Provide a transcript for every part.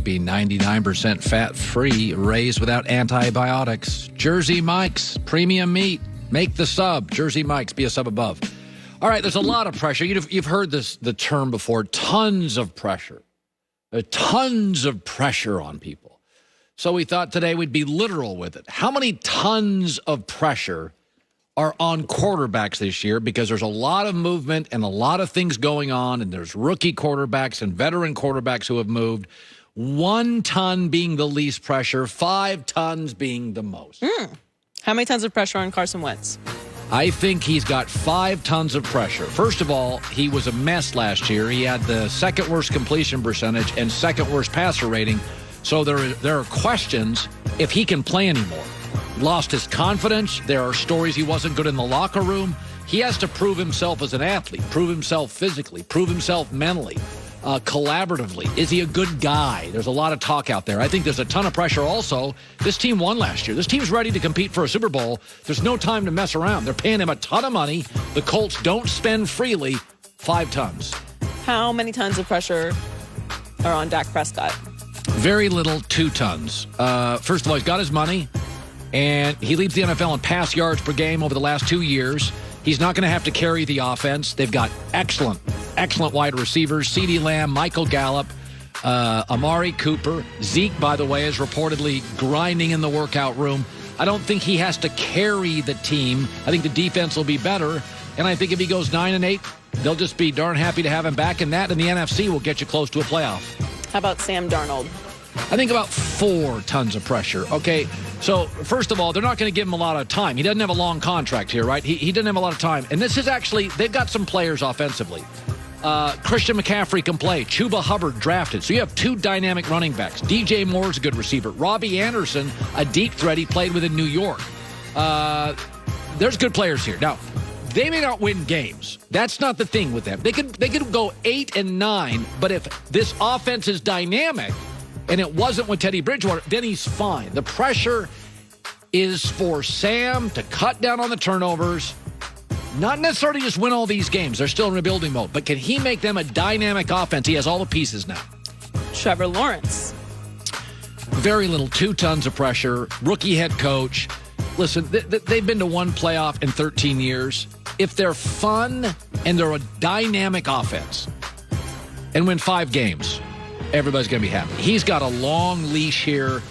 be 99% fat-free, raised without antibiotics. Jersey Mike's, premium meat. Make the sub. Jersey Mike's, be a sub above. All right, there's a lot of pressure. You've heard the term before, tons of pressure. Tons of pressure on people. So we thought today we'd be literal with it. How many tons of pressure are on quarterbacks this year? Because there's a lot of movement and a lot of things going on, and there's rookie quarterbacks and veteran quarterbacks who have moved. 1 ton being the least pressure, 5 tons being the most. How many tons of pressure on Carson Wentz? I think he's got 5 tons of pressure. First of all, he was a mess last year. He had the second worst completion percentage and second worst passer rating. So there are questions if he can play anymore. Lost his confidence. There are stories he wasn't good in the locker room. He has to prove himself as an athlete, prove himself physically, prove himself mentally, collaboratively. Is he a good guy? There's a lot of talk out there. I think there's a ton of pressure also. This team won last year. This team's ready to compete for a Super Bowl. There's no time to mess around. They're paying him a ton of money. The Colts don't spend freely. 5 tons. How many tons of pressure are on Dak Prescott? Very little, 2 tons. First of all, he's got his money, and he leads the NFL in pass yards per game over the last 2 years. He's not going to have to carry the offense. They've got excellent wide receivers. CeeDee Lamb, Michael Gallup, Amari Cooper. Zeke, by the way, is reportedly grinding in the workout room. I don't think he has to carry the team. I think the defense will be better. And I think if he goes 9-8, they'll just be darn happy to have him back. And that in the NFC will get you close to a playoff. How about Sam Darnold? I think about 4 tons of pressure. Okay, so first of all, they're not going to give him a lot of time. He doesn't have a long contract here, right? He doesn't have a lot of time. And this is actually, they've got some players offensively. Christian McCaffrey can play. Chuba Hubbard drafted. So you have 2 dynamic running backs. DJ Moore's a good receiver. Robbie Anderson, a deep threat. He played with in New York. There's good players here. Now, they may not win games. That's not the thing with them. They could go 8-9, but if this offense is dynamic, and it wasn't with Teddy Bridgewater, then he's fine. The pressure is for Sam to cut down on the turnovers, not necessarily just win all these games. They're still in rebuilding mode. But can he make them a dynamic offense? He has all the pieces now. Trevor Lawrence. Very little, 2 tons of pressure. Rookie head coach. Listen, they've been to 1 playoff in 13 years. If they're fun and they're a dynamic offense and win 5 games, everybody's going to be happy. He's got a long leash here.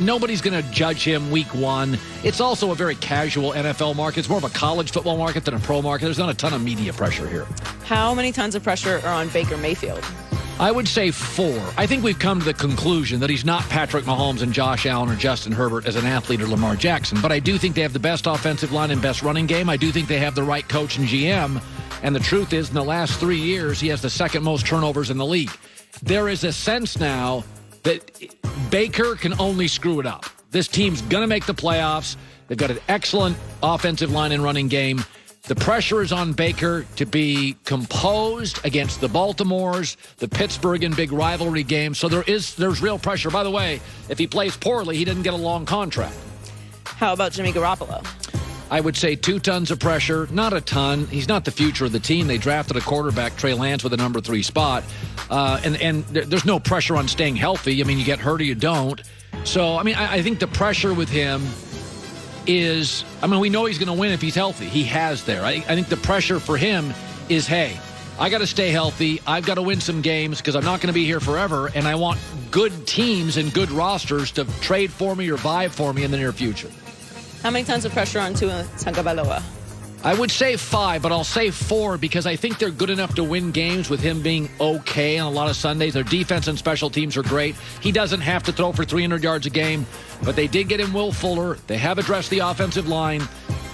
Nobody's going to judge him week 1. It's also a very casual NFL market. It's more of a college football market than a pro market. There's not a ton of media pressure here. How many tons of pressure are on Baker Mayfield? I would say 4. I think we've come to the conclusion that he's not Patrick Mahomes and Josh Allen or Justin Herbert as an athlete or Lamar Jackson. But I do think they have the best offensive line and best running game. I do think they have the right coach and GM. And the truth is, in the last 3 years, he has the second most turnovers in the league. There is a sense now that Baker can only screw it up. This team's going to make the playoffs. They've got an excellent offensive line and running game. The pressure is on Baker to be composed against the Baltimores, the Pittsburgh in big rivalry games. So there's real pressure. By the way, if he plays poorly, he didn't get a long contract. How about Jimmy Garoppolo? I would say 2 tons of pressure, not a ton. He's not the future of the team. They drafted a quarterback, Trey Lance, with a number 3 spot. And there's no pressure on staying healthy. I mean, you get hurt or you don't. So, I mean, I think the pressure with him is, I mean, we know he's going to win if he's healthy. He has there. I think the pressure for him is, hey, I got to stay healthy. I've got to win some games because I'm not going to be here forever. And I want good teams and good rosters to trade for me or buy for me in the near future. How many tons of pressure on Tua Tagovailoa? I would say 5, but I'll say 4 because I think they're good enough to win games with him being okay on a lot of Sundays. Their defense and special teams are great. He doesn't have to throw for 300 yards a game, but they did get him Will Fuller. They have addressed the offensive line.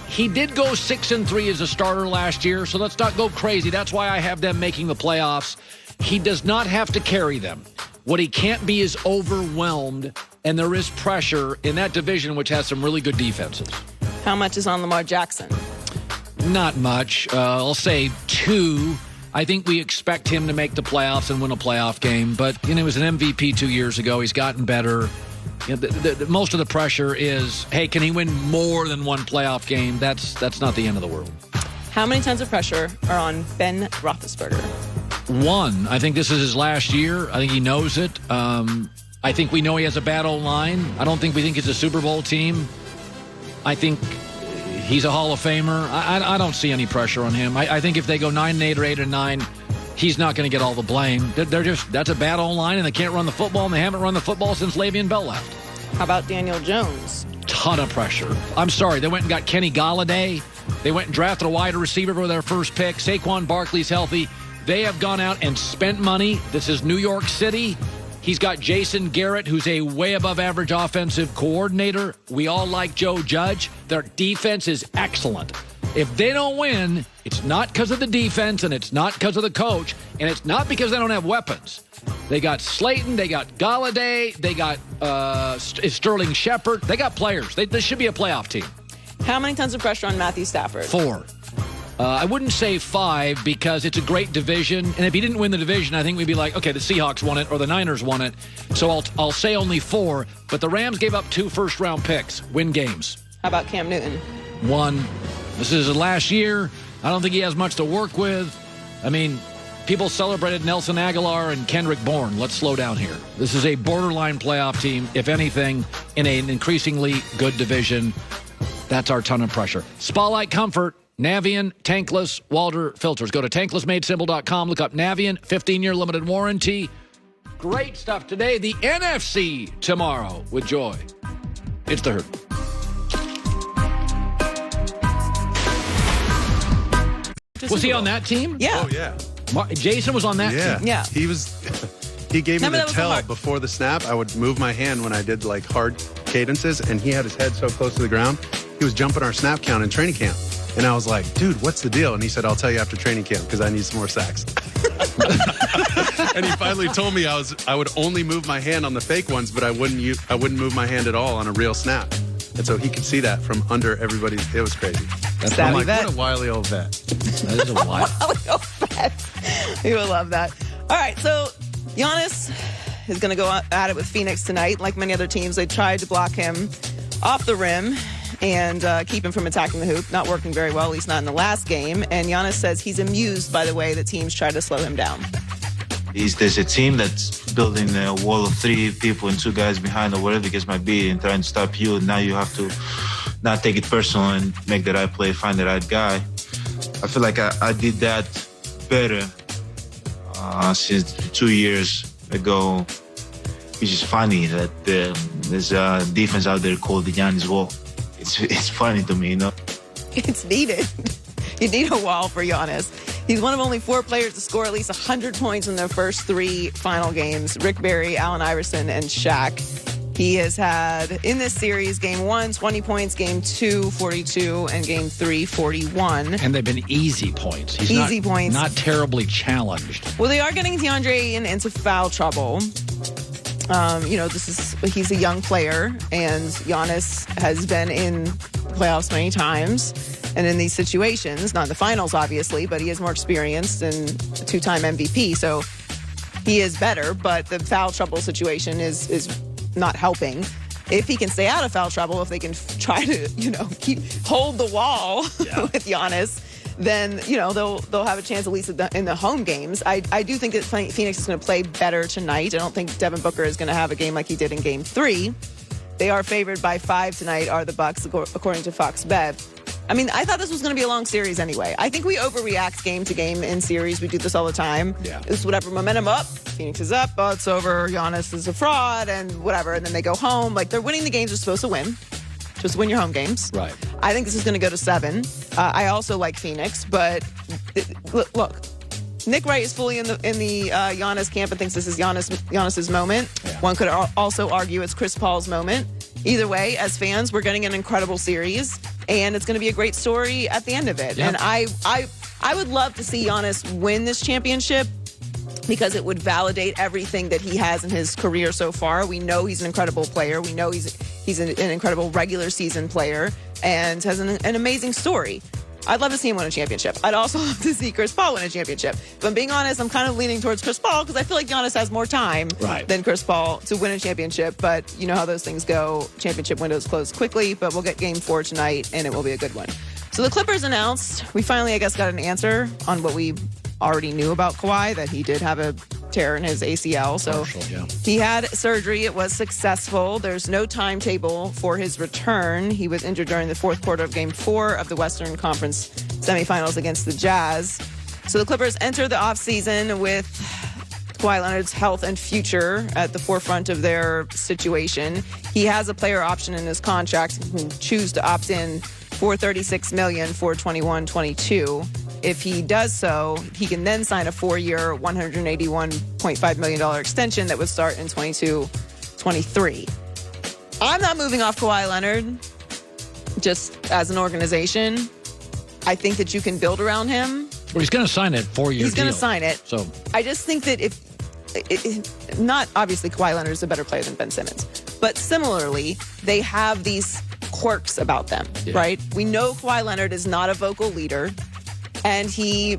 He did go 6-3 as a starter last year, so let's not go crazy. That's why I have them making the playoffs. He does not have to carry them. What he can't be is overwhelmed, and there is pressure in that division, which has some really good defenses. How much is on Lamar Jackson? Not much. I'll say 2. I think we expect him to make the playoffs and win a playoff game, but he was an MVP 2 years ago. He's gotten better. Most of the pressure is, hey, can he win more than 1 playoff game? That's not the end of the world. How many tons of pressure are on Ben Roethlisberger? 1. I think this is his last year. I think he knows it. I think we know he has a bad O-line. I don't think we think he's a Super Bowl team. I think he's a Hall of Famer. I don't see any pressure on him. I think if they go 9-8 or 8-9, he's not going to get all the blame. That's a bad O-line, and they can't run the football, and they haven't run the football since Le'Veon Bell left. How about Daniel Jones? Ton of pressure. I'm sorry. They went and got Kenny Galladay. They went and drafted a wide receiver for their first pick. Saquon Barkley's healthy. They have gone out and spent money. This is New York City. He's got Jason Garrett, who's a way above average offensive coordinator. We all like Joe Judge. Their defense is excellent. If they don't win, it's not because of the defense, and it's not because of the coach, and it's not because they don't have weapons. They got Slayton, they got Galladay, they got Sterling Shepard. They got players. This should be a playoff team. How many tons of pressure on Matthew Stafford? 4. I wouldn't say 5 because it's a great division. And if he didn't win the division, I think we'd be like, okay, the Seahawks won it or the Niners won it. So I'll say only 4. But the Rams gave up 2 first-round picks. Win games. How about Cam Newton? 1. This is his last year. I don't think he has much to work with. I mean, people celebrated Nelson Aguilar and Kendrick Bourne. Let's slow down here. This is a borderline playoff team, if anything, in an increasingly good division. That's our ton of pressure. Spotlight Comfort. Navien Tankless Water Filters. Go to tanklessmadesimple.com. Look up Navien, 15-year limited warranty. Great stuff today. The NFC tomorrow with Joy. It's the Herd. Was he on that team? Yeah. Oh, yeah. Jason was on that team? Yeah. He gave me Remember the that was tell before the snap. I would move my hand when I did like hard cadences, and he had his head so close to the ground. He was jumping our snap count in training camp. And I was like, dude, what's the deal? And he said, I'll tell you after training camp because I need some more sacks. And he finally told me I would only move my hand on the fake ones, but I wouldn't move my hand at all on a real snap. And so he could see that from under everybody's. It was crazy. I'm like, what a wily old vet. That is a wily old vet. You will love that. All right, so Giannis is going to go at it with Phoenix tonight. Like many other teams, they tried to block him off the rim and keep him from attacking the hoop. Not working very well, at least not in the last game. And Giannis says he's amused by the way that teams try to slow him down. There's a team that's building a wall of 3 people and 2 guys behind or whatever the case might be and trying to stop you. And now you have to not take it personal and make the right play, find the right guy. I feel like I did that better since 2 years ago, which is funny that there's a defense out there called the Giannis Wall. It's funny to me, you know? It's needed. You need a wall for Giannis. He's one of only 4 players to score at least 100 points in their first 3 final games. Rick Barry, Allen Iverson, and Shaq. He has had, in this series, Game 1, 20 points, Game 2, 42, and Game 3, 41. And they've been easy points. He's easy points. Not terribly challenged. Well, they are getting DeAndre Ayton into foul trouble. He's a young player, and Giannis has been in playoffs many times. And in these situations, not in the finals, obviously, but he is more experienced and a 2-time MVP. So he is better, but the foul trouble situation is not helping. If he can stay out of foul trouble, if they can try to, hold the wall with Giannis, then, they'll have a chance at least in the home games. I do think that Phoenix is going to play better tonight. I don't think Devin Booker is going to have a game like he did in Game 3. They are favored by 5 tonight, are the Bucks, according to Fox Bet. I mean, I thought this was going to be a long series anyway. I think we overreact game to game in series. We do this all the time. Yeah. It's whatever, momentum up, Phoenix is up, oh, it's over, Giannis is a fraud, and whatever. And then they go home. Like, they're winning the games they're supposed to win. Just win your home games. Right. I think this is going to go to 7. I also like Phoenix, but look, Nick Wright is fully in the Giannis camp and thinks this is Giannis's moment. Yeah. One could also argue it's Chris Paul's moment. Either way, as fans, we're getting an incredible series, and it's going to be a great story at the end of it. Yep. And I would love to see Giannis win this championship because it would validate everything that he has in his career so far. We know he's an incredible player. We know he's an incredible regular season player and has an amazing story. I'd love to see him win a championship. I'd also love to see Chris Paul win a championship. If I'm being honest, I'm kind of leaning towards Chris Paul because I feel like Giannis has more time than Chris Paul to win a championship. But you know how those things go. Championship windows close quickly, but we'll get Game 4 tonight, and it will be a good one. So the Clippers announced. We finally, I guess, got an answer on what we already knew about Kawhi, that he did have a tear in his ACL. So Partial, yeah. he had surgery. It was successful. There's no timetable for his return. He was injured during the fourth quarter of Game 4 of the Western Conference semifinals against the Jazz. So the Clippers enter the offseason with Kawhi Leonard's health and future at the forefront of their situation. He has a player option in his contract. He can choose to opt in for $36 million for 21-22. If he does so, he can then sign a 4-year, $181.5 million extension that would start in 22-23. I'm not moving off Kawhi Leonard just as an organization. I think that you can build around him. Well, he's going to sign it 4 years. He's going to sign it. So I just think that not obviously Kawhi Leonard is a better player than Ben Simmons, but similarly, they have these quirks about them, right? We know Kawhi Leonard is not a vocal leader, and he